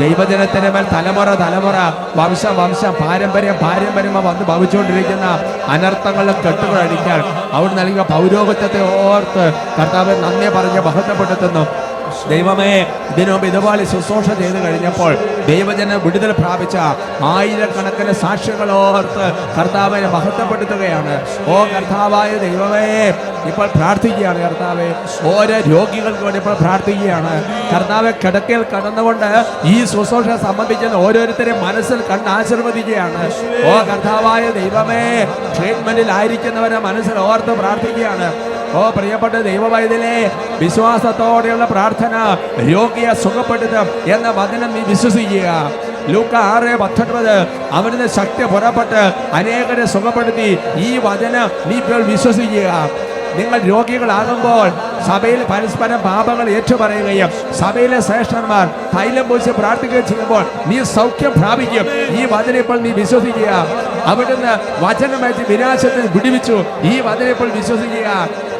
ദൈവജനത്തിന്റെ മേൽ തലമുറ തലമുറ വംശം പാരമ്പര്യം വന്ന് ഭവിച്ചുകൊണ്ടിരിക്കുന്ന അനർത്ഥങ്ങളുടെ കെട്ടുകൾ അടിക്കാൻ അവിടെ നൽകിയ പൗരോഹിത്യത്തെ ഓർത്ത് കർത്താവ് നന്ദി പറഞ്ഞ് മഹത്വപ്പെടുത്തുന്നു. ദൈവമേ, ഇതിനുമുമ്പ് ഇതുപോലെ ശുശ്രൂഷ ചെയ്ത് കഴിഞ്ഞപ്പോൾ ദൈവജനം വിടുതൽ പ്രാപിച്ച ആയിരക്കണക്കിന് സാക്ഷികളോർത്ത് കർത്താവിനെ മഹത്വപ്പെടുത്തുകയാണ്. ഓ കർത്താവായ ദൈവമേ, ഇപ്പോൾ പ്രാർത്ഥിക്കുകയാണ് കർത്താവെ. ഓരോ രോഗികൾക്ക് വേണ്ടി ഇപ്പോൾ പ്രാർത്ഥിക്കുകയാണ് കർത്താവെ. കിടക്കയിൽ കടന്നുകൊണ്ട് ഈ ശുശ്രൂഷ സംബന്ധിക്കുന്ന ഓരോരുത്തരെയും മനസ്സിൽ കണ്ട് ആശീർവദിക്കുകയാണ്. ഓ കർത്താവായ ദൈവമേ, ട്രീറ്റ്മെന്റിൽ ആയിരിക്കുന്നവരെ മനസ്സിൽ ഓർത്ത് പ്രാർത്ഥിക്കുകയാണ്. ഓ പ്രിയപ്പെട്ട ദൈവവൈദ്യലേ, വിശ്വാസത്തോടെയുള്ള പ്രാർത്ഥന രോഗിയെ സുഖപ്പെടുത്തും എന്ന വചനം നീ വിശ്വസിക്കുക. ലൂക്ക 6:19 അവരുടെ ശക്തി പുറപ്പെട്ട് അനേകരെ സുഖപ്പെടുത്തി. ഈ വചനം നീ ഇപ്പോൾ വിശ്വസിക്കുക. നിങ്ങൾ രോഗികളാകുമ്പോൾ സഭയിൽ പരസ്പരം പാപങ്ങൾ ഏറ്റുപറയുകയും സഭയിലെ ശ്രേഷ്ഠന്മാർ തൈലം പൂശി പ്രാർത്ഥിക്കുകയും ചെയ്യുമ്പോൾ നീ സൗഖ്യം പ്രാപിക്കും. ഈ വചനം ഇപ്പോൾ നീ വിശ്വസിക്കുക. അവിടുന്ന് വചനമയച്ച് വിനാശത്തിൽ വിടുവിച്ചു. ഈ വചനം ഇപ്പോൾ വിശ്വസിക്കുക.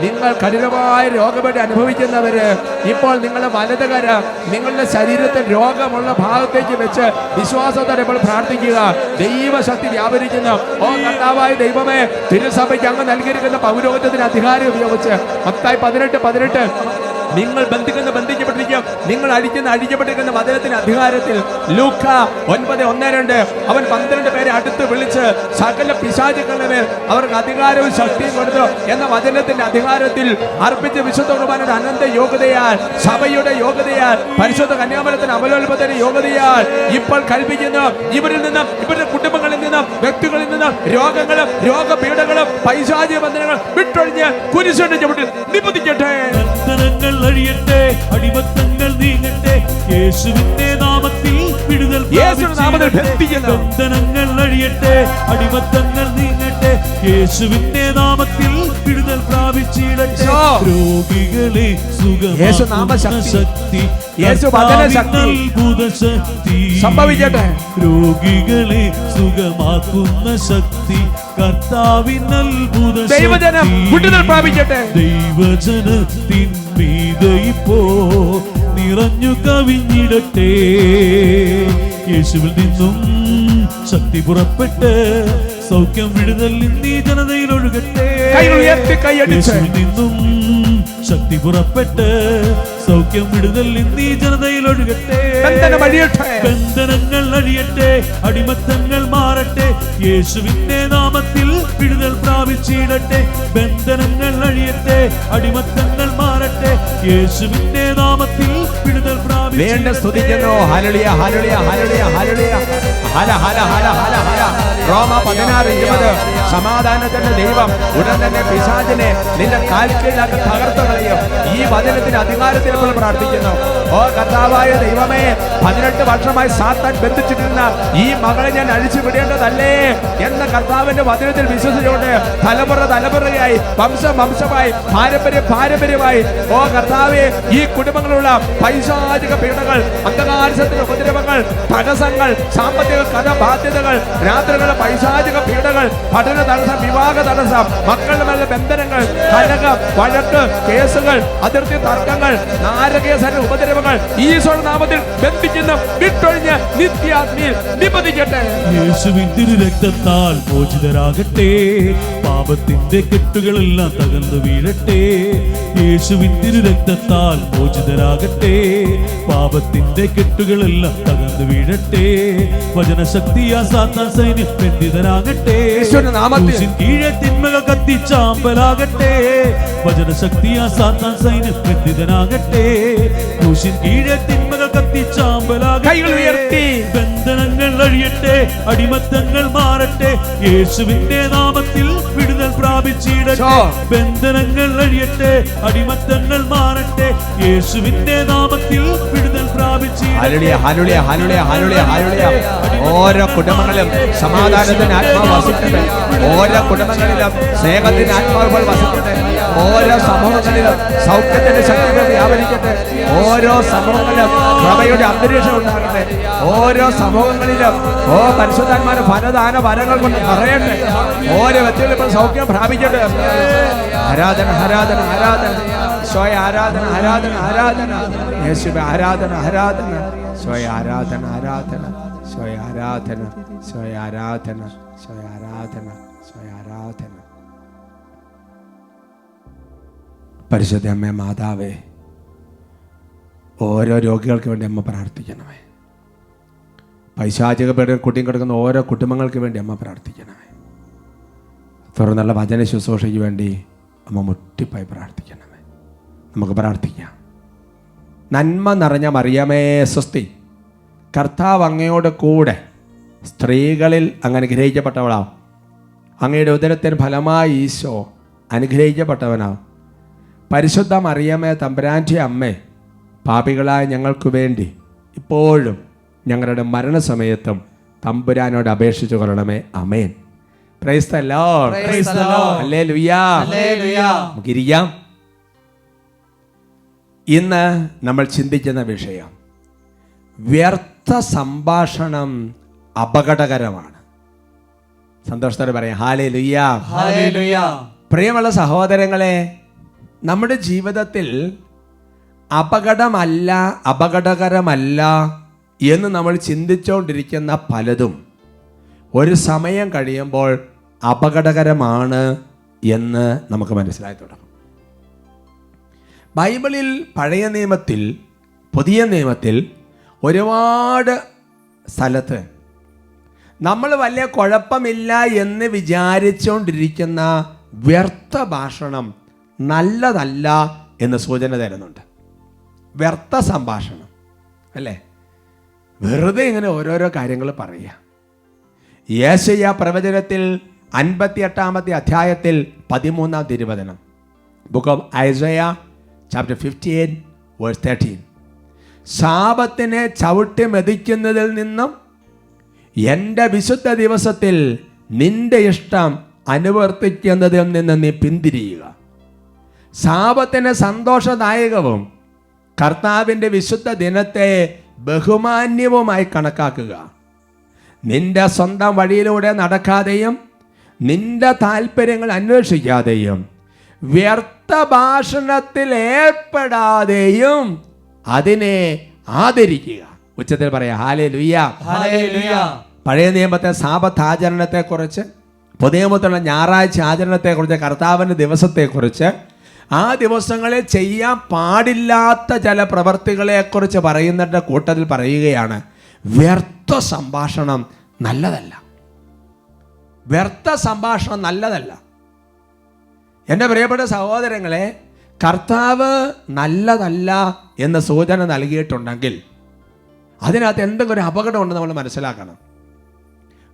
നിങ്ങൾ കഠിനമായ രോഗപീഠ അനുഭവിക്കുന്നവര് ഇപ്പോൾ നിങ്ങളുടെ വലതുകര നിങ്ങളുടെ ശരീരത്തിൽ രോഗമുള്ള ഭാഗത്തേക്ക് വെച്ച് വിശ്വാസത്തോടെ ഇപ്പോൾ പ്രാർത്ഥിക്കുക. ദൈവശക്തി വ്യാപരിക്കുന്നു. ഓ കർത്താവായ ദൈവമേ, തിരുസഭയ്ക്ക് അങ്ങ് നൽകിയിരിക്കുന്ന പൗരോഹിത്യത്തിന് അധികാരം ഉപയോഗിച്ച് മത്തായി 18:18 നിങ്ങൾ ബന്ധിക്കപ്പെട്ടിരിക്കും, നിങ്ങൾ അഴിക്കപ്പെട്ടിരിക്കുന്ന വചനത്തിന്റെ അധികാരത്തിൽ. ലൂക്ക 9:1-2 അവൻ 12 പേരെ അടുത്ത് വിളിച്ച് സകല പിശാചുക്കളുടെ മേൽ അവർക്ക് അധികാരവും ശക്തിയും കൊടുത്തു എന്ന വചനത്തിന്റെ അധികാരത്തിൽ അർപ്പിച്ച വിശുദ്ധ കുർബാനയുടെ അനന്ത യോഗ്യതയാൽ, സഭയുടെ യോഗ്യതയാൽ, പരിശുദ്ധ കന്യാമരത്തിന് അവലോൽപത്തിന്റെ യോഗ്യതയാൽ ഇപ്പോൾ കൽപ്പിക്കുന്നു. ഇവരിൽ നിന്നും ഇവരുടെ കുടുംബങ്ങളിൽ നിന്നും വ്യക്തികളിൽ നിന്നും രോഗങ്ങളും രോഗപീഠകളും പൈശാചിക ബന്ധനങ്ങൾ വിട്ടൊഴിഞ്ഞ് കുരിശിന്റെ ചുവട്ടിൽ നിബന്ധിക്കട്ടെ. അഴിയട്ടെ, അടിമത്തങ്ങൾ നീങ്ങട്ടെ, യേശുവിന്റെ നാമത്തിൽ വിടുതൽ ബന്ധനങ്ങൾ അഴിയട്ടെ, അടിമത്തങ്ങൾ നീങ്ങട്ടെ, യേശുവിന്റെ നാമത്തിൽ വിടുതൽ പ്രാപിച്ചിടട്ടെ. രോഗികളെ സുഖമാക്കുന്ന ശക്തി, അത്ഭുത ശക്തി സംഭവിക്കട്ടെ. രോഗികളെ സുഖമാക്കുന്ന ശക്തി കർത്താവിൻ അത്ഭുത ശക്തി. ദൈവജനത്തിന്മീതെ ഇപ്പോ നിറഞ്ഞു കവിഞ്ഞിടട്ടെ. യേശുവിൽ നിന്നും ശക്തി പുറപ്പെട്ട് സൗഖ്യം വിടുതൽ ഇന്നീ ജനതയിൽ ഒഴുകട്ടെ. യേശുവിൽ നിന്നും ശക്തി പുറപ്പെട്ട് സൗഖ്യം വിടുതൽ ഇന്നീ ജനതയിൽ ഒഴുകട്ടെ. ബന്ധനങ്ങൾ അഴിയട്ടെ, അടിമത്തങ്ങൾ മാറട്ടെ, യേശുവിന്റെ നാമത്തിൽ വിടുതൽ പ്രാപിച്ചിടട്ടെ. ബന്ധനങ്ങൾ അഴിയട്ടെ, അടിമത്തങ്ങൾ മാറട്ടെ, യേശുവിന്റെ നാമത്തിൽ വിടുതൽ പ്രാപിച്ചിടട്ടെ. റോമ 16:20 സമാധാനത്തിന്റെ ദൈവം ഉടൻ തന്നെ പിശാചിനെ നിന്റെ കാൽക്കീഴിലാക്കി തകർത്തു കളയും. ഈ വചനത്തിന്റെ അധികാരത്തിൽ ഇപ്പോൾ പ്രാർത്ഥിക്കുന്നു. ഓ കർത്താവായ ദൈവമേ, 18 വർഷമായി സാത്താൻ ബന്ധിച്ചിരുന്ന ഈ മകളെ ഞാൻ അഴിച്ചു വിടേണ്ടതല്ലേ എന്ന കർത്താവിന്റെ വചനത്തിൽ വിശ്വസിച്ചുകൊണ്ട് തലമുറയായി വംശമായി പാരമ്പര്യമായി ഓ കർത്താവേ, ഈ കുടുംബങ്ങളുള്ള പൈശാചിക പീഡകൾ, അന്ധകാരത്തിന്റെ ഉപദ്രവങ്ങൾ, തടസ്സങ്ങൾ, സാമ്പത്തിക കടബാധ്യതകൾ, രാത്രികളുടെ പൈശാചിക പീഡകൾ, പഠന തടസ്സം, വിവാഹ തടസ്സം, മക്കളുടെ മേലെ ബന്ധനങ്ങൾ, കലകം, വഴക്ക്, കേസുകൾ, അതിർത്തി തർക്കങ്ങൾ, നാരകീയ ഉപദ്രവങ്ങൾ ഈശോയുടെ നാമത്തിൽ ബന്ധിക്കുന്ന വിട്ടൊഴിഞ്ഞ് നിത്യാഗ്നിയിൽ നിബന്ധിക്കട്ടെ. യേശുവിൻ തിരുരക്തത്താൽ മോചിതരാകട്ടെ, പാപത്തിന്റെ കെട്ടുകളെല്ലാം തകർന്നു വീഴട്ടെ. യേശുവിൻ തിരുരക്തത്താൽ മോചിതരാകട്ടെ, പാപത്തിന്റെ കെട്ടുകളെല്ലാം തകർന്നു വീഴട്ടെ. വചനശക്തിയാ സാത്താൻ സൈന്യം ബന്ധിതരാകട്ടെ. കീഴെ തിന്മകൾ കത്തിച്ചാമ്പലാകട്ടെ. വചനശക്തിയാ സാത്താൻ സൈന്യം ബന്ധിതനാകട്ടെ. ക്രൂശിൻ കീഴെ തിന്മകൾ കത്തിച്ചാമ്പലാകട്ടെ. ബന്ധനങ്ങൾ അഴിയട്ടെ, അടിമത്തങ്ങൾ മാറട്ടെ, യേശുവിന്റെ നാമത്തിൽ വിടുതൽ പ്രാപിച്ചിടട്ടെ. ബന്ധനങ്ങൾ അഴിയട്ടെ, അടിമത്തങ്ങൾ മാറട്ടെ, യേശുവിന്റെ നാമത്തിൽ വിടുതൽ പ്രാപിച്ചിടട്ടെ. ഓരോ കുടുംബങ്ങളിലും സമാധാനത്തിന്റെ ആത്മാവ് വസിക്കട്ടെ. ഓരോ കുടുംബങ്ങളിലും സ്നേഹത്തിന്റെ ആത്മാവുകൾ വസിക്കട്ടെ. ഓരോ സമൂഹങ്ങളിലും സൗഖ്യത്തിന്റെ ശക്തികൾ വ്യാപരിക്കട്ടെ. ഓരോ സമൂഹങ്ങളിലും കൃപയുടെ അന്തരീക്ഷം ഉണ്ടാകട്ടെ. ഓരോ സമൂഹങ്ങളിലും ഓ പരിശുദ്ധന്മാരെ ഫലദാന വരങ്ങൾ കൊണ്ട് നിറയട്ടെ. ഓരോ വ്യക്തികളും ഇപ്പോൾ സൗഖ്യം പ്രാപിക്കട്ടെ. ആരാധന ആരാധന ആരാധന. ഈശോയെ ആരാധന ആരാധന ആരാധന, യേശുവേ ആരാധന ആരാധന, ഈശോയെ ആരാധന ആരാധന, ഈശോയെ ആരാധന, ഈശോയെ ആരാധന, ഈശോയെ ആരാധന, ഈശോയെ ആരാധന. പരിശുദ്ധ അമ്മേ മാതാവേ, ഓരോ രോഗികൾക്ക് വേണ്ടി അമ്മ പ്രാർത്ഥിക്കണമേ. പൈശാചിക പേടിൽ കുട്ടിയും കിടക്കുന്ന ഓരോ കുടുംബങ്ങൾക്ക് വേണ്ടി അമ്മ പ്രാർത്ഥിക്കണമേ. തുറന്നുള്ള വചന ശുശ്രൂഷയ്ക്ക് വേണ്ടി അമ്മ മുട്ടിപ്പായി പ്രാർത്ഥിക്കണമേ. നമുക്ക് പ്രാർത്ഥിക്കാം. നന്മ നിറഞ്ഞ മറിയമേ സ്വസ്തി, കർത്താവ് അങ്ങയോട് കൂടെ സ്ത്രീകളിൽ അങ്ങ് അനുഗ്രഹിക്കപ്പെട്ടവളാവും. അങ്ങയുടെ ഉദരത്തിന് ഫലമായി ഈശോ അനുഗ്രഹിക്കപ്പെട്ടവനാവും. പരിശുദ്ധ മറിയമേ തമ്പുരാൻ്റെ അമ്മേ, പാപികളായ ഞങ്ങൾക്ക് വേണ്ടി ഇപ്പോഴും ഞങ്ങളുടെ മരണസമയത്തും തമ്പുരാനോട് അപേക്ഷിച്ചു കൊള്ളണമേ. ആമേൻ. Praise the Lord. Praise the Lord. ഹല്ലേലൂയ. Hallelujah. നമുക്കിരിക്കാം. ഇന്ന് നമ്മൾ ചിന്തിക്കുന്ന വിഷയം വ്യർത്ഥ സംഭാഷണം അപകടകരമാണ്. സന്തോഷത്തോടെ പറയാം ഹല്ലേലൂയ. Hallelujah. പ്രിയമുള്ള സഹോദരങ്ങളെ, നമ്മുടെ ജീവിതത്തിൽ അപകടകരമല്ല എന്ന് നമ്മൾ ചിന്തിച്ചുകൊണ്ടിരിക്കുന്ന പലതും ഒരു സമയം കഴിയുമ്പോൾ അപകടകരമാണ് എന്ന് നമുക്ക് മനസ്സിലായി തുടങ്ങും. ബൈബിളിൽ പഴയ നിയമത്തിൽ പുതിയ നിയമത്തിൽ ഒരുപാട് സ്ഥലത്ത് നമ്മൾ വലിയ കുഴപ്പമില്ല എന്ന് വിചാരിച്ചുകൊണ്ടിരിക്കുന്ന വ്യർത്ഥ ഭാഷണം നല്ലതല്ല എന്ന് സൂചന തരുന്നുണ്ട്. വ്യർത്ഥ സംഭാഷണം അല്ലേ? വെറുതെ ഇങ്ങനെ ഓരോരോ കാര്യങ്ങൾ പറയുക. യേശയ്യാ പ്രവചനത്തിൽ 58-ാമത്തെ അധ്യായത്തിൽ 13-ാം തിരുവചനം, ബുക്ക് ഓഫ് ഐസയാ ചാപ്റ്റർ 58:13, ശാപത്തിനെ ചവിട്ടി മെതിക്കുന്നതിൽ നിന്നും എൻ്റെ വിശുദ്ധ ദിവസത്തിൽ നിന്റെ ഇഷ്ടം അനുവർത്തിക്കുന്നതിൽ നിന്ന് നീ പിന്തിരിയുക. ശാപത്തിന് സന്തോഷദായകവും കർത്താവിൻ്റെ വിശുദ്ധ ദിനത്തെ ബഹുമാന്യവുമായി കണക്കാക്കുക. നിന്റെ സ്വന്തം വഴിയിലൂടെ നടക്കാതെയും നിന്റെ താല്പര്യങ്ങൾ അന്വേഷിക്കാതെയും വ്യർത്ഥ ഭാഷണത്തിൽ ഏർപ്പെടാതെയും അതിനെ ആദരിക്കുക. ഉച്ചത്തിൽ പറയാം ഹല്ലേലൂയ. Hallelujah. പഴയ നിയമത്തെ സാബത്ത് ആചരണത്തെക്കുറിച്ച്, പുതിയ നിയമത്തിലുള്ള ഞായറാഴ്ച ആചരണത്തെക്കുറിച്ച്, കർത്താവിൻ്റെ ദിവസത്തെക്കുറിച്ച്, ആ ദിവസങ്ങളിൽ ചെയ്യാൻ പാടില്ലാത്ത ചില പ്രവർത്തികളെക്കുറിച്ച് പറയുന്നതിൻ്റെ കൂട്ടത്തിൽ പറയുകയാണ് വ്യർത്ഥ സംഭാഷണം നല്ലതല്ല. വ്യർത്ഥ സംഭാഷണം നല്ലതല്ല. എൻ്റെ പ്രിയപ്പെട്ട സഹോദരങ്ങളെ, കർത്താവ് നല്ലതല്ല എന്ന് സൂചന നൽകിയിട്ടുണ്ടെങ്കിൽ അതിനകത്ത് എന്തെങ്കിലും ഒരു അപകടമുണ്ടെന്ന് നമ്മൾ മനസ്സിലാക്കണം.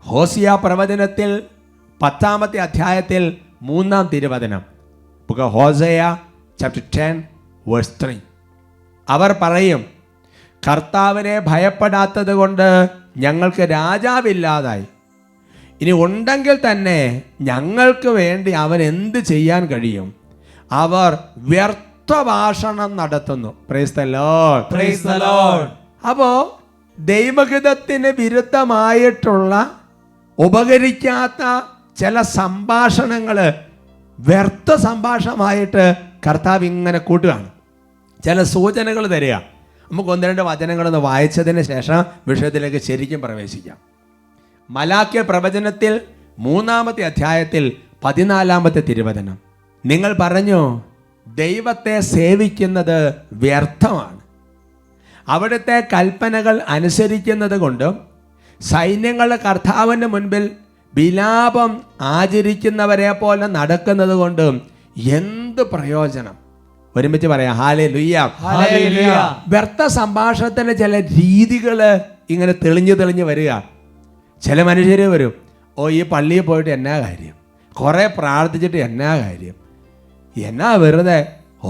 ഹോസിയ പ്രവചനത്തിൽ 10-ാമത്തെ അധ്യായത്തിൽ 3-ാം തിരുവചനം, ബുക്ക് ഓഫ് ഹോസേയ ചാപ്റ്റർ 10:3, അവർ പറയും, കർത്താവിനെ ഭയപ്പെടാത്തത് കൊണ്ട് ഞങ്ങൾക്ക് രാജാവില്ലാതായി. ഇനി ഉണ്ടെങ്കിൽ തന്നെ ഞങ്ങൾക്ക് വേണ്ടി അവൻ എന്ത് ചെയ്യാൻ കഴിയും? അവർ വ്യർത്ഥ ഭാഷണം നടത്തുന്നു. Price the Lord. Praise the Lord. അപ്പോൾ ദൈവഹിതത്തിന് വിരുദ്ധമായിട്ടുള്ള ഉപകരിക്കാത്ത ചില സംഭാഷണങ്ങൾ വ്യർത്ഥ സംഭാഷണമായിട്ട് കർത്താവ് ഇങ്ങനെ കൂട്ടുകയാണ്. ചില സൂചനകൾ തരിക. നമുക്ക് 1-2 വചനങ്ങളൊന്ന് വായിച്ചതിന് ശേഷം വിഷയത്തിലേക്ക് ശരിക്കും പ്രവേശിക്കാം. മലാക്യ പ്രവചനത്തിൽ 3-ാമത്തെ അധ്യായത്തിൽ 14-ാമത്തെ തിരുവചനം, നിങ്ങൾ പറഞ്ഞു ദൈവത്തെ സേവിക്കുന്നത് വ്യർത്ഥമാണ്. അവിടുത്തെ കൽപ്പനകൾ അനുസരിക്കുന്നത് കൊണ്ടും സൈന്യങ്ങളുടെ കർത്താവിൻ്റെ മുൻപിൽ വിലാപം ആചരിക്കുന്നവരെ പോലെ നടക്കുന്നത് കൊണ്ടും എന്ത് പ്രയോജനം? ഒരുമിച്ച് പറയാം ഹല്ലേലൂയ. Hallelujah. വ്യർത്ഥ സംഭാഷണത്തിൻ്റെ ചില രീതികൾ ഇങ്ങനെ തെളിഞ്ഞു വരിക. ചില മനുഷ്യർ വരും, ഓ ഈ പള്ളിയിൽ പോയിട്ട് എന്നാ കാര്യം, കുറേ പ്രാർത്ഥിച്ചിട്ട് എന്നാ കാര്യം, എന്നാ വെറുതെ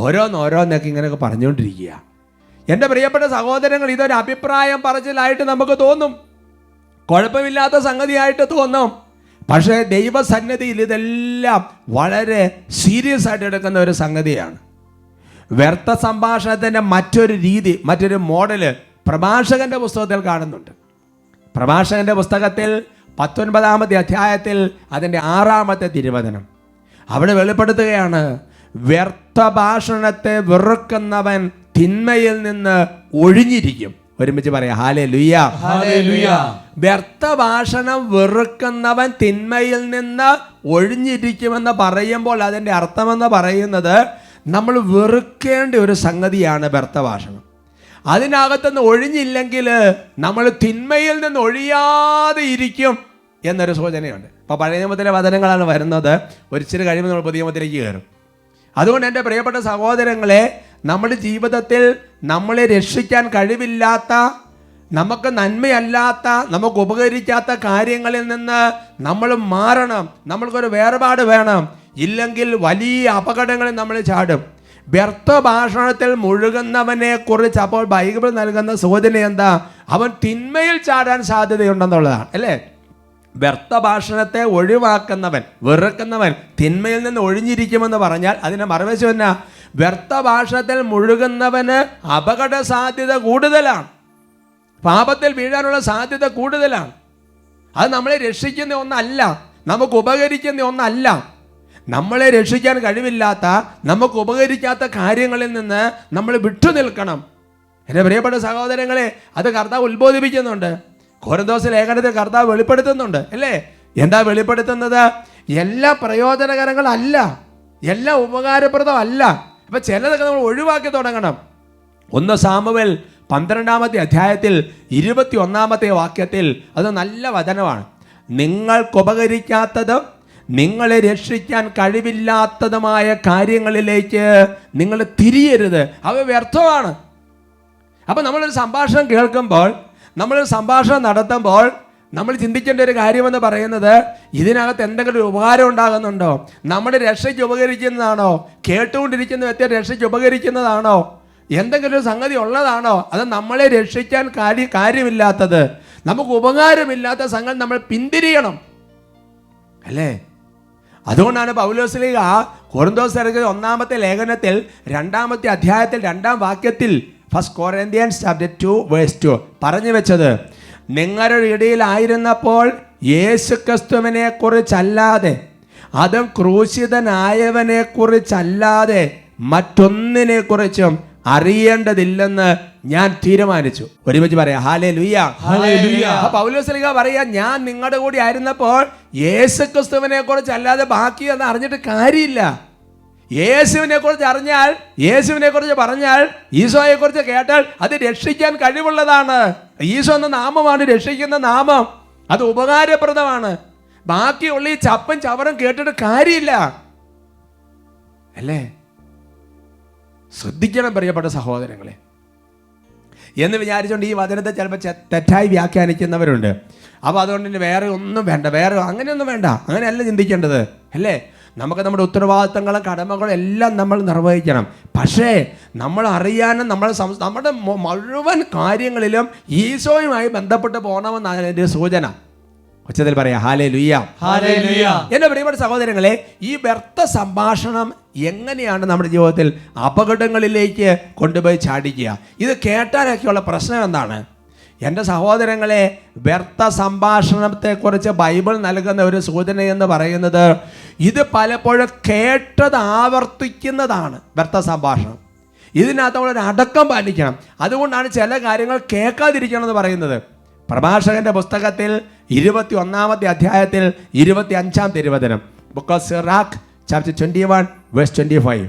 ഓരോന്നൊക്കെ ഇങ്ങനെയൊക്കെ പറഞ്ഞുകൊണ്ടിരിക്കുക. എൻ്റെ പ്രിയപ്പെട്ട സഹോദരങ്ങൾ, ഇതൊരു അഭിപ്രായം പറച്ചിലായിട്ട് നമുക്ക് തോന്നും, കുഴപ്പമില്ലാത്ത സംഗതിയായിട്ട് തോന്നും. പക്ഷേ ദൈവസന്നിധിയിൽ ഇതെല്ലാം വളരെ സീരിയസ് ആയിട്ട് എടുക്കുന്ന ഒരു സംഗതിയാണ്. വ്യർത്ഥ സംഭാഷണത്തിൻ്റെ മറ്റൊരു രീതി, മറ്റൊരു മോഡല് പ്രഭാഷകന്റെ പുസ്തകത്തിൽ കാണുന്നുണ്ട്. പ്രഭാഷകന്റെ പുസ്തകത്തിൽ 19-ാമത്തെ അധ്യായത്തിൽ അതിൻ്റെ 6-ാമത്തെ തിരുവചനം അവിടെ വെളിപ്പെടുത്തുകയാണ്, വ്യർത്ഥ ഭാഷണത്തെ വെറുക്കുന്നവൻ തിന്മയിൽ നിന്ന് ഒഴിഞ്ഞിരിക്കും. ഒരുമിച്ച് പറയാം, ഹല്ലേലൂയ. ഹല്ലേലൂയ. വ്യർത്ഥ ഭാഷണം വെറുക്കുന്നവൻ തിന്മയിൽ നിന്ന് ഒഴിഞ്ഞിരിക്കുമെന്ന് പറയുമ്പോൾ അതിൻ്റെ അർത്ഥമെന്ന് പറയുന്നത് നമ്മൾ വെറുക്കേണ്ട ഒരു സംഗതിയാണ് വ്യർത്ഥ ഭാഷണം. അതിനകത്തുനിന്ന് ഒഴിഞ്ഞില്ലെങ്കിൽ നമ്മൾ തിന്മയിൽ നിന്ന് ഒഴിയാതെ ഇരിക്കും എന്നൊരു സൂചനയുണ്ട്. ഇപ്പോൾ പഴയ നിയമത്തിലെ വചനങ്ങളാണ് വരുന്നത്, ഒരിച്ചിരി കഴിയുമ്പോൾ നമ്മൾ പുതിയ നിയമത്തിലേക്ക് കയറും. അതുകൊണ്ട് എൻ്റെ പ്രിയപ്പെട്ട സഹോദരങ്ങളെ, നമ്മുടെ ജീവിതത്തിൽ നമ്മളെ രക്ഷിക്കാൻ കഴിവില്ലാത്ത, നമുക്ക് നന്മയല്ലാത്ത, നമുക്ക് ഉപകരിക്കാത്ത കാര്യങ്ങളിൽ നിന്ന് നമ്മൾ മാറണം. നമ്മൾക്കൊരു വേർപാട് വേണം. ഇല്ലെങ്കിൽ വലിയ അപകടങ്ങളിൽ നമ്മൾ ചാടും. വ്യർത്ഥ ഭാഷണത്തിൽ മുഴുകുന്നവനെ കുറിച്ച് അപ്പോൾ ബൈബിൾ നൽകുന്ന സൂചന എന്താ? അവൻ തിന്മയിൽ ചാടാൻ സാധ്യതയുണ്ടെന്നുള്ളതാണ്, അല്ലേ? വ്യർത്ഥ ഭാഷണത്തെ ഒഴിവാക്കുന്നവൻ, വെറുക്കുന്നവൻ തിന്മയിൽ നിന്ന് ഒഴിഞ്ഞിരിക്കുമെന്ന് പറഞ്ഞാൽ അതിനെ മറുവശം എന്നാ? വ്യർത്ഥ ഭാഷണത്തിൽ മുഴുകുന്നവന് അപകട സാധ്യത കൂടുതലാണ്, പാപത്തിൽ വീഴാനുള്ള സാധ്യത കൂടുതലാണ്. അത് നമ്മളെ രക്ഷിക്കുന്ന ഒന്നല്ല, നമുക്ക് ഉപകരിക്കുന്ന ഒന്നല്ല. നമ്മളെ രക്ഷിക്കാൻ കഴിവില്ലാത്ത, നമുക്ക് ഉപകരിക്കാത്ത കാര്യങ്ങളിൽ നിന്ന് നമ്മൾ വിട്ടുനിൽക്കണം. എൻ്റെ പ്രിയപ്പെട്ട സഹോദരങ്ങളെ, അത് കർത്താവ് ഉത്ബോധിപ്പിക്കുന്നുണ്ട്. കൊരിന്തോസ് ലേഖനത്തിൽ കർത്താവ് വെളിപ്പെടുത്തുന്നുണ്ട്, അല്ലേ? എന്താ വെളിപ്പെടുത്തുന്നത്? എല്ലാം പ്രയോജനകരങ്ങളല്ല, എല്ലാം ഉപകാരപ്രദമല്ല. അപ്പം ചിലതൊക്കെ നമ്മൾ ഒഴിവാക്കി തുടങ്ങണം. 1 സാമുവേൽ 12-ാമത്തെ അധ്യായത്തിൽ 21-ാമത്തെ വാക്യത്തിൽ അത് നല്ല വചനമാണ്. നിങ്ങൾക്കുപകരിക്കാത്തതും നിങ്ങളെ രക്ഷിക്കാൻ കഴിവില്ലാത്തതുമായ കാര്യങ്ങളിലേക്ക് നിങ്ങൾ തിരിയരുത്, അവ വ്യർത്ഥമാണ്. അപ്പം നമ്മളൊരു സംഭാഷണം കേൾക്കുമ്പോൾ, നമ്മളൊരു സംഭാഷണം നടത്തുമ്പോൾ നമ്മൾ ചിന്തിക്കേണ്ട ഒരു കാര്യമെന്ന് പറയുന്നത്, ഇതിനകത്ത് എന്തെങ്കിലും ഒരു ഉപകാരം ഉണ്ടാകുന്നുണ്ടോ? നമ്മുടെ രക്ഷയ്ക്ക് ഉപകരിക്കുന്നതാണോ? കേട്ടുകൊണ്ടിരിക്കുന്ന വ്യക്തി രക്ഷയ്ക്ക് ഉപകരിക്കുന്നതാണോ? എന്തെങ്കിലും ഒരു സംഗതി ഉള്ളതാണോ? അത് നമ്മളെ രക്ഷിക്കാൻ കാര്യമില്ലാത്തത്, നമുക്ക് ഉപകാരമില്ലാത്ത സംഗതി നമ്മൾ പിന്തിരിയണം, അല്ലേ? അതുകൊണ്ടാണ് പൗലോസ്ലീഹ കൊരിന്തോസ്യർക്ക് 1-ാമത്തെ ലേഖനത്തിൽ 2-ാമത്തെ അധ്യായത്തിൽ 2-ാം വാക്യത്തിൽ 1 Corinthians chapter 2 verse 2 പറഞ്ഞു വെച്ചത്, നിങ്ങളുടെ ഇടയിലായിരുന്നപ്പോൾ യേശുക്രിസ്തുവിനെ കുറിച്ചല്ലാതെ, അതും ക്രൂശിതനായവനെ കുറിച്ചല്ലാതെ മറ്റൊന്നിനെ കുറിച്ചും അറിയേണ്ടതില്ലെന്ന് ഞാൻ തീരുമാനിച്ചു. ഒരുമിച്ച് പറയാം, ഹല്ലേലൂയ. ഹല്ലേലൂയ. പൗലോസ്ലീഹ പറയാ, ഞാൻ നിങ്ങളുടെ കൂടി ആയിരുന്നപ്പോൾ യേശുക്രിസ്തുവിനെ കുറിച്ച് അല്ലാതെ ബാക്കി ഒന്നും അറിഞ്ഞിട്ട് കാര്യമില്ല. യേശുവിനെ കുറിച്ച് അറിഞ്ഞാൽ, യേശുവിനെ കുറിച്ച് പറഞ്ഞാൽ, ഈശോയെ കുറിച്ച് കേട്ടാൽ അത് രക്ഷിക്കാൻ കഴിവുള്ളതാണ്. ഈശോ എന്ന നാമമാണ് രക്ഷിക്കുന്ന നാമം, അത് ഉപകാരപ്രദമാണ്. ബാക്കിയുള്ള ഈ ചപ്പും ചവറും കേട്ടിട്ട് കാര്യമില്ല, അല്ലേ? ശ്രദ്ധിക്കണം പ്രിയപ്പെട്ട സഹോദരങ്ങളെ. എന്ന് വിചാരിച്ചുകൊണ്ട് ഈ വചനത്തെ ചിലപ്പോൾ തെറ്റായി വ്യാഖ്യാനിക്കുന്നവരുണ്ട്. അപ്പോൾ അതുകൊണ്ട് തന്നെ വേറെ ഒന്നും വേണ്ട, വേറെ അങ്ങനെയൊന്നും വേണ്ട, അങ്ങനെയല്ല ചിന്തിക്കേണ്ടത്, അല്ലേ? നമുക്ക് നമ്മുടെ ഉത്തരവാദിത്തങ്ങളും കടമകളും എല്ലാം നമ്മൾ നിർവഹിക്കണം. പക്ഷേ നമ്മൾ അറിയാനും നമ്മുടെ മുഴുവൻ കാര്യങ്ങളിലും ഈശോയുമായി ബന്ധപ്പെട്ട് പോകണമെന്നാണ് എൻ്റെ സൂചന. ഉച്ചത്തിൽ പറയാം, ഹല്ലേലൂയ. ഹല്ലേലൂയ. എൻ്റെ പ്രിയപ്പെട്ട സഹോദരങ്ങളെ, ഈ വ്യർത്ഥ സംഭാഷണം എങ്ങനെയാണ് നമ്മുടെ ജീവിതത്തിൽ അപകടങ്ങളിലേക്ക് കൊണ്ടുപോയി ചാടിക്കുക? ഇത് കേട്ടാലൊക്കെയുള്ള പ്രശ്നം എന്താണ്? എൻ്റെ സഹോദരങ്ങളെ, വ്യർത്ഥ സംഭാഷണത്തെക്കുറിച്ച് ബൈബിൾ നൽകുന്ന ഒരു സൂചന എന്ന് പറയുന്നത്, ഇത് പലപ്പോഴും കേട്ടത് ആവർത്തിക്കുന്നതാണ് വ്യർത്ഥ സംഭാഷണം. ഇതിനകത്ത് നമ്മളൊരു അടക്കം പാലിക്കണം. അതുകൊണ്ടാണ് ചില കാര്യങ്ങൾ കേൾക്കാതിരിക്കണം എന്ന് പറയുന്നത്. പ്രഭാഷകന്റെ പുസ്തകത്തിൽ 21-ാമത്തെ അധ്യായത്തിൽ 25-ാം തിരുവചനം, book of Sirach chapter 21 verse 25,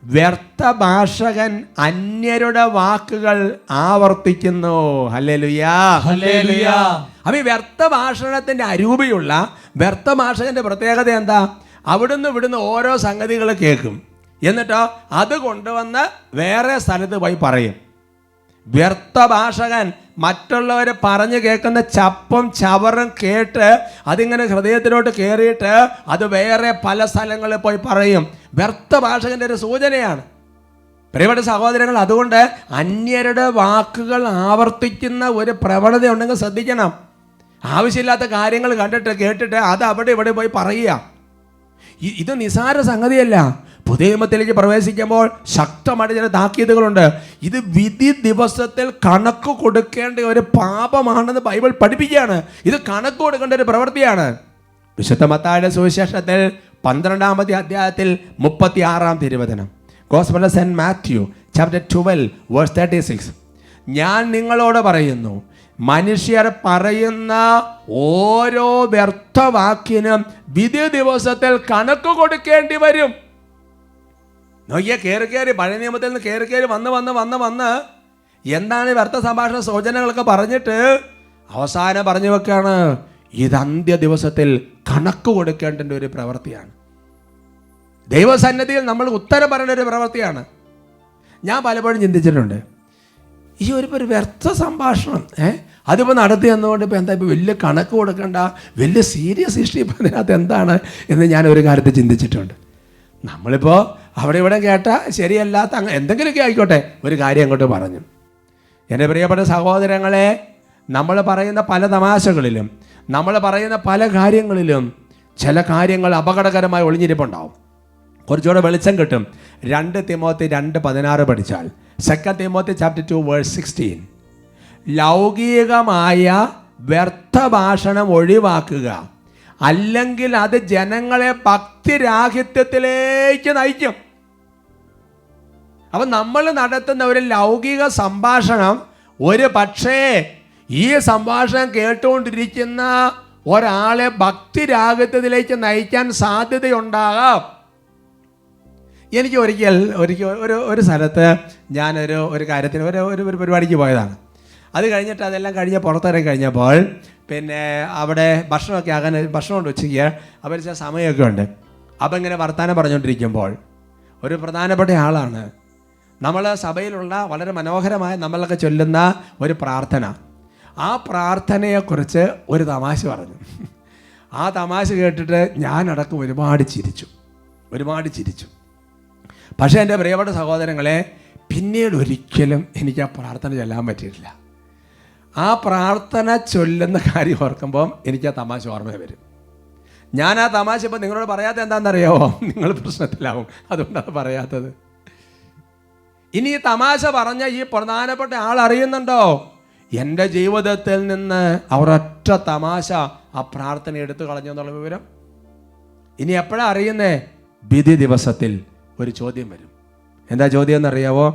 വ്യർത്ഥ ഭാഷകൻ അന്യരുടെ വാക്കുകൾ ആവർത്തിക്കുന്നു. ഹല്ലേലൂയ. ഹല്ലേലൂയ. അപ്പോൾ ഈ വ്യർത്ഥ ഭാഷണത്തിന്റെ അരൂപിയുള്ള വ്യർത്ഥ ഭാഷകന്റെ പ്രത്യേകത എന്താ? അവിടുന്ന് ഇവിടുന്ന് ഓരോ സംഗതികൾ കേൾക്കും, എന്നിട്ടോ അത് കൊണ്ടുവന്ന് വേറെ സ്ഥലത്ത് പോയി പറയും. വ്യർത്ഥ ഭാഷകൻ മറ്റുള്ളവർ പറഞ്ഞു കേൾക്കുന്ന ചപ്പും ചവറും കേട്ട് അതിങ്ങനെ ഹൃദയത്തിലോട്ട് കയറിയിട്ട് അത് വേറെ പല സ്ഥലങ്ങളിൽ പോയി പറയും. വ്യർത്ഥ ഭാഷകന്റെ ഒരു സൂചനയാണ്. പ്രിയപ്പെട്ട സഹോദരങ്ങൾ, അതുകൊണ്ട് അന്യരുടെ വാക്കുകൾ ആവർത്തിക്കുന്ന ഒരു പ്രവണത ഉണ്ടെങ്കിൽ ശ്രദ്ധിക്കണം. ആവശ്യമില്ലാത്ത കാര്യങ്ങൾ കണ്ടിട്ട് കേട്ടിട്ട് അത് അവിടെ ഇവിടെ പോയി പറയുക. ഇത് നിസാര സംഗതിയല്ല. പുതിയ നിയമത്തിലേക്ക് പ്രവേശിക്കുമ്പോൾ ശക്തമായിട്ട് ചില താക്കീതുകളുണ്ട്. ഇത് വിധി ദിവസത്തിൽ കണക്ക് കൊടുക്കേണ്ട ഒരു പാപമാണെന്ന് ബൈബിൾ പഠിപ്പിക്കുകയാണ്. ഇത് കണക്ക് കൊടുക്കേണ്ട ഒരു പ്രവൃത്തിയാണ്. വിശുദ്ധ മത്തായിയുടെ സുവിശേഷത്തിൽ 12-ാമത്തെ അധ്യായത്തിൽ 36-ാം തിരുവചനം. Gospel of saint Matthew chapter 12 verse 36. ഞാൻ നിങ്ങളോട് പറയുന്നു, മനുഷ്യർ പറയുന്ന ഓരോ വ്യർത്ഥവാക്കിനും വിധി ദിവസത്തിൽ കണക്ക് കൊടുക്കേണ്ടി വരും. നോക്കിയാൽ കയറി പഴയ നിയമത്തിൽ നിന്ന് കയറി വന്ന് എന്താണ് വ്യർത്ഥ സംഭാഷണ സൂചനകളൊക്കെ പറഞ്ഞിട്ട് അവസാനം പറഞ്ഞു വെക്കാണ്, ഇത് അന്ത്യ ദിവസത്തിൽ കണക്ക് കൊടുക്കേണ്ട ഒരു പ്രവൃത്തിയാണ്. ദൈവസന്നിധിയിൽ നമ്മൾ ഉത്തരം പറയേണ്ട ഒരു പ്രവൃത്തിയാണ്. ഞാൻ പലപ്പോഴും ചിന്തിച്ചിട്ടുണ്ട്, ഈ ഒരു വ്യർത്ഥ സംഭാഷണം അതിപ്പോൾ നടത്തി എന്നുകൊണ്ട് ഇപ്പോൾ എന്താ ഇപ്പോൾ വലിയ കണക്ക് കൊടുക്കേണ്ട, വലിയ സീരിയസ് ഹിസ്റ്ററി ഇപ്പോൾ അതിനകത്ത് എന്താണ് എന്ന് ഞാൻ ഒരു കാര്യത്തിൽ ചിന്തിച്ചിട്ടുണ്ട്. നമ്മളിപ്പോൾ അവിടെ ഇവിടെ കേട്ടാൽ ശരിയല്ലാത്ത എന്തെങ്കിലുമൊക്കെ ആയിക്കോട്ടെ, ഒരു കാര്യം അങ്ങോട്ട് പറഞ്ഞു. എൻ്റെ പ്രിയപ്പെട്ട സഹോദരങ്ങളെ, നമ്മൾ പറയുന്ന പല തമാശകളിലും നമ്മൾ പറയുന്ന പല കാര്യങ്ങളിലും ചില കാര്യങ്ങൾ അപകടകരമായി ഒളിഞ്ഞിരിപ്പുണ്ടാവും. കുറച്ചുകൂടെ വെളിച്ചം കിട്ടും. 2 തിമോത്തി 2:16 പഠിച്ചാൽ, 2 തിമോത്തി ചാപ്റ്റർ 2 വേഴ്സ് 16, ലൗകികമായ വ്യർത്ഥ ഭാഷണം ഒഴിവാക്കുക, അല്ലെങ്കിൽ അത് ജനങ്ങളെ ഭക്തിരാഹിത്യത്തിലേക്ക് നയിക്കും. അപ്പം നമ്മൾ നടത്തുന്ന ഒരു ലൗകിക സംഭാഷണം ഒരു പക്ഷേ ഈ സംഭാഷണം കേട്ടുകൊണ്ടിരിക്കുന്ന ഒരാളെ ഭക്തിരാഹിത്യത്തിലേക്ക് നയിക്കാൻ സാധ്യതയുണ്ടാകാം. എനിക്ക് ഒരിക്കൽ ഒരു സ്ഥലത്ത് ഞാനൊരു കാര്യത്തിന് ഒരു പരിപാടിക്ക് പോയതാണ്. അത് കഴിഞ്ഞിട്ട് അതെല്ലാം കഴിഞ്ഞ് പുറത്തിറങ്ങി കഴിഞ്ഞപ്പോൾ പിന്നെ അവിടെ ഭക്ഷണം കൊണ്ട് വെച്ചിരിക്കുക. അവർ ചില സമയമൊക്കെ ഉണ്ട്. അപ്പം ഇങ്ങനെ വർത്തമാനം പറഞ്ഞുകൊണ്ടിരിക്കുമ്പോൾ ഒരു പ്രധാനപ്പെട്ട ആളാണ്, നമ്മൾ സഭയിലുള്ള വളരെ മനോഹരമായ നമ്മളൊക്കെ ചൊല്ലുന്ന ഒരു പ്രാർത്ഥന, ആ പ്രാർത്ഥനയെക്കുറിച്ച് ഒരു തമാശ പറഞ്ഞു. ആ തമാശ കേട്ടിട്ട് ഞാനടക്കം ഒരുപാട് ചിരിച്ചു. പക്ഷേ എൻ്റെ പ്രിയപ്പെട്ട സഹോദരങ്ങളെ, പിന്നീട് ഒരിക്കലും എനിക്ക് ആ പ്രാർത്ഥന ചൊല്ലാൻ പറ്റിയിട്ടില്ല. ആ പ്രാർത്ഥന ചൊല്ലുന്ന കാര്യം ഓർക്കുമ്പം എനിക്ക് ആ തമാശ ഓർമ്മ വരും. ഞാൻ ആ തമാശ ഇപ്പോൾ നിങ്ങളോട് പറയാത്ത എന്താണെന്നറിയാമോ? നിങ്ങൾ പ്രശ്നത്തിലാവും, അതുകൊണ്ടാണ് പറയാത്തത്. ഇനി ഈ തമാശ പറഞ്ഞ ഈ പ്രധാനപ്പെട്ട ആൾ അറിയുന്നുണ്ടോ? എൻ്റെ ജീവിതത്തിൽ നിന്ന് അവരൊറ്റ തമാശ ആ പ്രാർത്ഥന എടുത്തു കളഞ്ഞു എന്നുള്ള വിവരം ഇനി എപ്പോഴാണ് അറിയുന്നേ? വിധി ദിവസത്തിൽ ഒരു ചോദ്യം വരും. എന്താ ചോദ്യം എന്നറിയാവോ?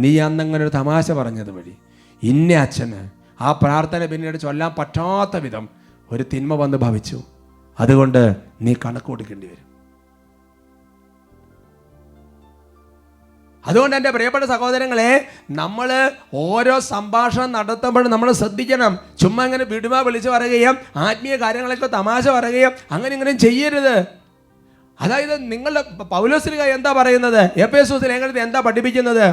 നീ അന്നങ്ങനെ ഒരു തമാശ പറഞ്ഞത് വഴി ഇന്ന അച്ഛന് ആ പ്രാർത്ഥന പിന്നീട് ചൊല്ലാൻ പറ്റാത്ത വിധം ഒരു തിന്മ വന്ന് ഭവിച്ചു, അതുകൊണ്ട് നീ കണക്ക് കൊടുക്കേണ്ടി വരും. അതുകൊണ്ട് എൻ്റെ പ്രിയപ്പെട്ട സഹോദരങ്ങളെ, നമ്മൾ ഓരോ സംഭാഷണം നടത്തുമ്പോഴും നമ്മൾ ശ്രദ്ധിക്കണം. ചുമ്മാ ഇങ്ങനെ വിടുമ വിളിച്ച് പറയുകയും ആത്മീയ കാര്യങ്ങളൊക്കെ തമാശ പറയുകയും അങ്ങനെ ചെയ്യരുത്. അതായത് നിങ്ങളുടെ പൗലോസ്ലീഹ എന്താ പറയുന്നത്? എഫേസോസ് ലേഖനത്തിൽ എന്താ പഠിപ്പിക്കുന്നത്?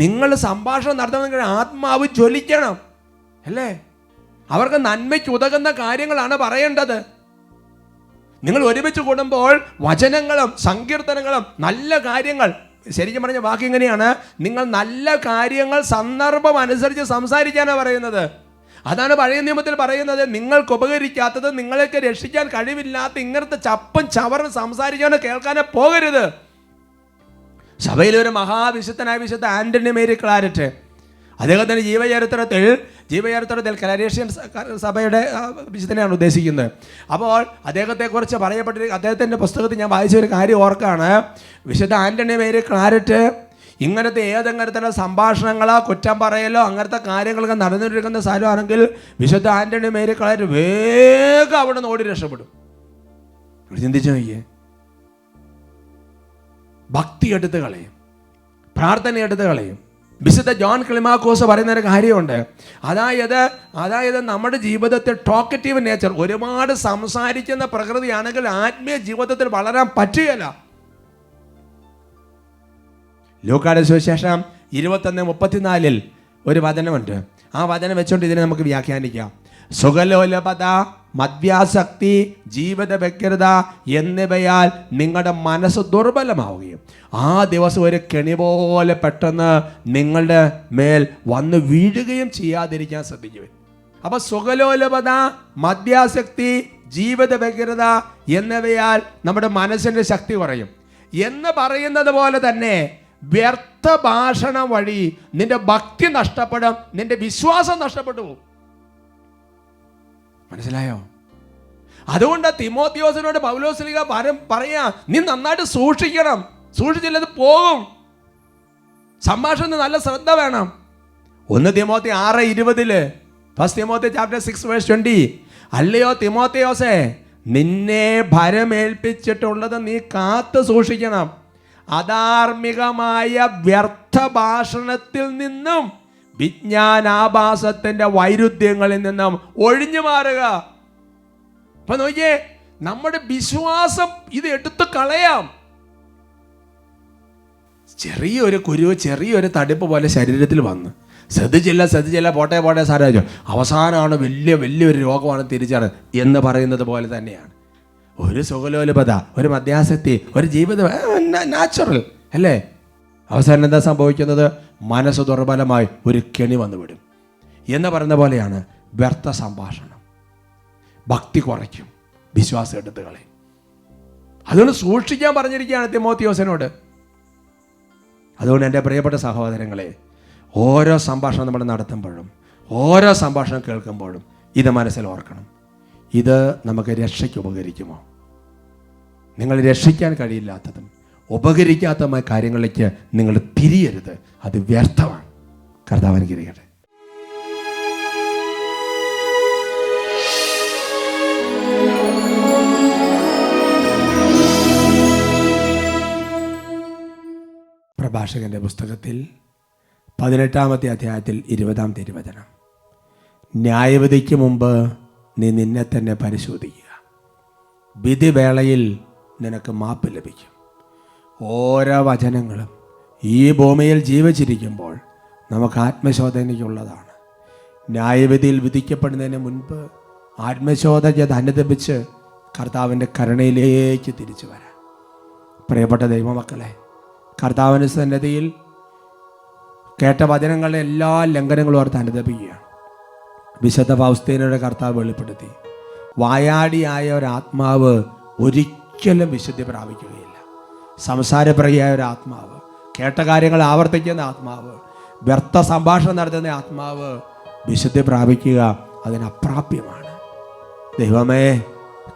നിങ്ങൾ സംഭാഷണം നടത്തുന്ന ആത്മാവ് ജ്വലിക്കണം, അല്ലേ? അവർക്ക് നന്മയ്ക്ക് ഉതകുന്ന കാര്യങ്ങളാണ് പറയേണ്ടത്. നിങ്ങൾ ഒരുമിച്ച് കൂടുമ്പോൾ വചനങ്ങളും സങ്കീർത്തനങ്ങളും നല്ല കാര്യങ്ങൾ, ശരിക്കും പറഞ്ഞ വാക്ക് ഇങ്ങനെയാണ്, നിങ്ങൾ നല്ല കാര്യങ്ങൾ സന്ദർഭം അനുസരിച്ച് സംസാരിക്കാനാണ് പറയുന്നത്. അതാണ് പഴയ നിയമത്തിൽ പറയുന്നത്, നിങ്ങൾക്ക് ഉപകരിക്കാത്തത്, നിങ്ങളെയൊക്കെ രക്ഷിക്കാൻ കഴിവില്ലാത്ത ഇങ്ങനത്തെ ചപ്പും ചവറും സംസാരിക്കാനോ കേൾക്കാനോ പോകരുത്. സഭയിലൊരു മഹാവിശുദ്ധനായ വിശുദ്ധ ആന്റണി മേരി ക്ലാരറ്റ്, അദ്ദേഹത്തിൻ്റെ ജീവചരിത്രത്തിൽ കലാരേഷ്യൻ സഭയുടെ വിശുദ്ധനെയാണ് ഉദ്ദേശിക്കുന്നത്. അപ്പോൾ അദ്ദേഹത്തെക്കുറിച്ച് പറയപ്പെട്ടിരിക്കുന്ന അദ്ദേഹത്തിൻ്റെ പുസ്തകത്തിൽ ഞാൻ വായിച്ച ഒരു കാര്യം ഓർക്കാണ്. വിശുദ്ധ ആന്റണി മേരി ക്ലാരറ്റ് ഇങ്ങനത്തെ ഏതെങ്കിലും സംഭാഷണങ്ങളോ കുറ്റം പറയലോ അങ്ങനത്തെ കാര്യങ്ങളൊക്കെ നടന്നിരിക്കുന്ന സ്ഥലമാണെങ്കിൽ വിശുദ്ധ ആന്റണി മേരി ക്ലാരറ്റ് വേഗം അവിടെ നിന്ന് ഓടി രക്ഷപ്പെടും. ചിന്തിച്ചു നോക്കിയേ, ഭക്തി എടുത്ത് കളയും, പ്രാർത്ഥന എടുത്ത് കളയും. വിശുദ്ധ ജോൺ ക്ലിമാക്കോസ് പറയുന്ന ഒരു കാര്യമുണ്ട്. അതായത് നമ്മുടെ ജീവിതത്തിൽ ടോക്കറ്റീവ് നേച്ചർ, ഒരുപാട് സംസാരിക്കുന്ന പ്രകൃതിയാണെങ്കിൽ ആത്മീയ ജീവിതത്തിൽ വളരാൻ പറ്റുകയില്ല. ലൂക്കായുടെ സുവിശേഷം 21:34 ഒരു വചനമുണ്ട്. ആ വചനം വെച്ചുകൊണ്ട് ഇതിനെ നമുക്ക് വ്യാഖ്യാനിക്കാം. സുഖലോലപത, മദ്യാസക്തി, ജീവിത വ്യഗ്രത എന്നിവയാൽ നിങ്ങളുടെ മനസ്സ് ദുർബലമാവുകയും ആ ദിവസം ഒരു കെണി പോലെ പെട്ടെന്ന് നിങ്ങളുടെ മേൽ വന്ന് വീഴുകയും ചെയ്യാതിരിക്കാൻ ശ്രദ്ധിക്കുക. അപ്പോൾ സുഖലോലപത, മദ്യാസക്തി, ജീവിത വ്യഗ്രത എന്നിവയാൽ നമ്മുടെ മനസ്സിൻ്റെ ശക്തി കുറയും എന്ന് പറയുന്നത് പോലെ തന്നെ വ്യർത്ഥ ഭാഷണം വഴി നിന്റെ ഭക്തി നഷ്ടപ്പെടും, നിന്റെ വിശ്വാസം നഷ്ടപ്പെട്ടു പോകും. മനസ്സിലായോ? അതുകൊണ്ട് തിമോത്തിയോസിനോട് പൗലോസ്ലീഹ പറയാ, നീ നന്നായിട്ട് സൂക്ഷിക്കണം, സൂക്ഷിച്ചില്ലത് പോകും. സംഭാഷണത്തിന് നല്ല ശ്രദ്ധ വേണം. 1 തിമോത്തി 6:20, 1 തിമോത്തി ചാപ്റ്റർ 6:20, അല്ലയോ തിമോത്തിയോസേ, നിന്നെ ഭരമേൽപ്പിച്ചിട്ടുള്ളത് നീ കാത്തു സൂക്ഷിക്കണം. അധാർമികമായ വ്യർത്ഥ ഭാഷണത്തിൽ നിന്നും വിജ്ഞാനാഭാസത്തിന്റെ വൈരുദ്ധ്യങ്ങളിൽ നിന്നും ഒഴിഞ്ഞു മാറുക. അപ്പൊ നോക്കിയേ, നമ്മുടെ വിശ്വാസം ഇത് എടുത്തു കളയാം. ചെറിയൊരു കുരുവ്, ചെറിയൊരു തടിപ്പ് പോലെ ശരീരത്തിൽ വന്ന് ശ്രദ്ധിച്ചില്ല പോട്ടെ സാരമില്ല, അവസാനമാണ് വലിയൊരു രോഗമാണ് തിരിച്ചറിഞ്ഞ എന്ന് പറയുന്നത് പോലെ തന്നെയാണ് ഒരു സുഖലോലുപത, ഒരു മദ്യാസക്തി, ഒരു ജീവിതം നാച്ചുറൽ അല്ലേ. അവസാനം എന്താ സംഭവിക്കുന്നത്? മനസ്സ് ദുർബലമായി ഒരു കെണി വന്നുവിടും എന്ന് പറയുന്ന പോലെയാണ് വ്യർത്ഥ സംഭാഷണം. ഭക്തി കുറയ്ക്കും, വിശ്വാസം എടുത്തു കളയും. അതുകൊണ്ട് സൂക്ഷിക്കാൻ പറഞ്ഞിരിക്കുകയാണ് തിമോത്തിയോസിനോട്. അതുകൊണ്ട് എൻ്റെ പ്രിയപ്പെട്ട സഹോദരങ്ങളെ, ഓരോ സംഭാഷണം നമ്മൾ നടത്തുമ്പോഴും ഓരോ സംഭാഷണം കേൾക്കുമ്പോഴും ഇത് മനസ്സിൽ ഓർക്കണം. ഇത് നമുക്ക് രക്ഷയ്ക്ക് ഉപകരിക്കുമോ? നിങ്ങൾ രക്ഷിക്കാൻ കഴിയില്ലാത്തതും ഉപകരിക്കാത്തതുമായ കാര്യങ്ങളിലേക്ക് നിങ്ങൾ തിരിയരുത്. അത് വ്യർത്ഥമാണ്. കർത്താവ് അനുഗ്രഹിക്കട്ടെ. പ്രഭാഷകന്റെ പുസ്തകത്തിൽ 18-ാമത്തെ അധ്യായത്തിൽ 20-ാം തിരുവചനം, ന്യായവിധിക്ക് മുമ്പ് നീ നിന്നെ തന്നെ പരിശോധിക്കുക, വിധിവേളയിൽ നിനക്ക് മാപ്പ് ലഭിക്കും. ഓരോ വചനങ്ങളും ഈ ഭൂമിയിൽ ജീവിച്ചിരിക്കുമ്പോൾ നമുക്ക് ആത്മശോധനയ്ക്കുള്ളതാണ്. ന്യായവിധിയിൽ വിധിക്കപ്പെടുന്നതിന് മുൻപ് ആത്മശോധന അനുദപിച്ച് കർത്താവിൻ്റെ കരുണയിലേക്ക് തിരിച്ചു വരാം. പ്രിയപ്പെട്ട ദൈവമക്കളെ, കർത്താവിൻ്റെ സന്നിധിയിൽ കേട്ട വചനങ്ങളുടെ എല്ലാ ലംഘനങ്ങളും ഓർത്ത് അനുദപിക്കുകയാണ്. വിശുദ്ധ ഫൗസ്തീനയുടെ കർത്താവ് വെളിപ്പെടുത്തി, വായാടിയായ ഒരാത്മാവ് ഒരിക്കലും വിശുദ്ധി പ്രാപിക്കുകയില്ല. സംസാരപ്രിയയായ ഒരു ആത്മാവ്, കേട്ട കാര്യങ്ങൾ ആവർത്തിക്കുന്ന ആത്മാവ്, വ്യർത്ഥ സംഭാഷണം നടത്തുന്ന ആത്മാവ് വിശുദ്ധി പ്രാപിക്കുക അതിനപ്രാപ്യമാണ്. ദൈവമേ,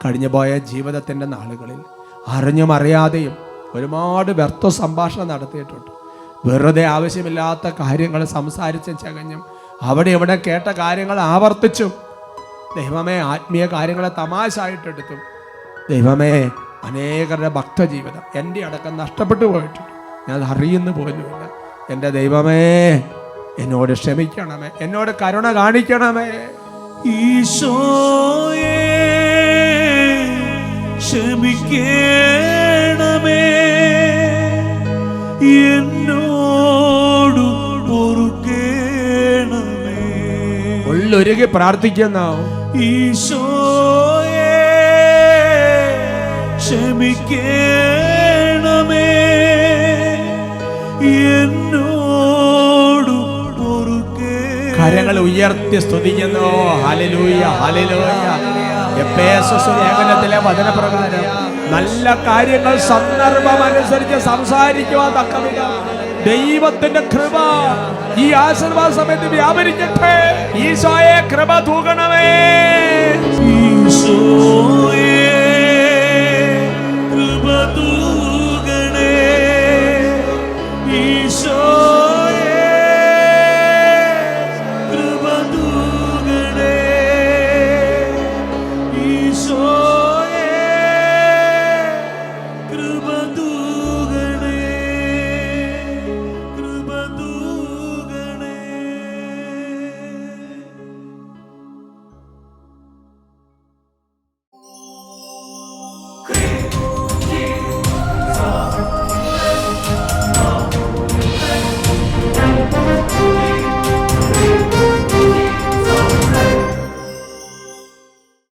കഴിഞ്ഞുപോയ ജീവിതത്തിൻ്റെ നാളുകളിൽ അറിഞ്ഞും അറിയാതെയും ഒരുപാട് വ്യർത്ഥ സംഭാഷണം നടത്തിയിട്ടുണ്ട്. വെറുതെ ആവശ്യമില്ലാത്ത കാര്യങ്ങൾ സംസാരിച്ചും ചകഞ്ഞും അവിടെ ഇവിടെ കേട്ട കാര്യങ്ങൾ ആവർത്തിച്ചും ദൈവമേ ആത്മീയ കാര്യങ്ങളെ തമാശായിട്ടെടുത്തും ദൈവമേ അനേകരുടെ ഭക്തജീവിതം എൻ്റെ അടക്കം നഷ്ടപ്പെട്ടു പോയിട്ടുണ്ട്. ഞാൻ അറിയുന്നു പോലുമില്ല. എൻ്റെ ദൈവമേ, എന്നോട് ക്ഷമിക്കണമേ, എന്നോട് കരുണ കാണിക്കണമേ. ഈശോയേ ക്ഷമിക്കണമേ, എന്നോട് പൊറുക്കണമേ. ഉള്ളൊരുകി പ്രാർത്ഥിക്കുന്ന ഈശോയേ ക്ഷമിക്കണമേ, എന്നോട് പൊറുക്കണമേ. കരങ്ങൾ ഉയർത്തി സ്തുതിക്കുന്നു. Hallelujah, hallelujah. എഫേസസ് ലേഖനത്തിലെ വചനപ്രകാരം നല്ല കാര്യങ്ങൾ സന്ദർഭമനുസരിച്ച് സംസാരിക്കുവാൻ തക്കവിധം ദൈവത്തിന്റെ കൃപ ഈ ആശീർവാദ സമയത്ത് വ്യാപരിക്കട്ടെ. ഈശോയെ കൃപ തൂകണമേ. ഈശോയേ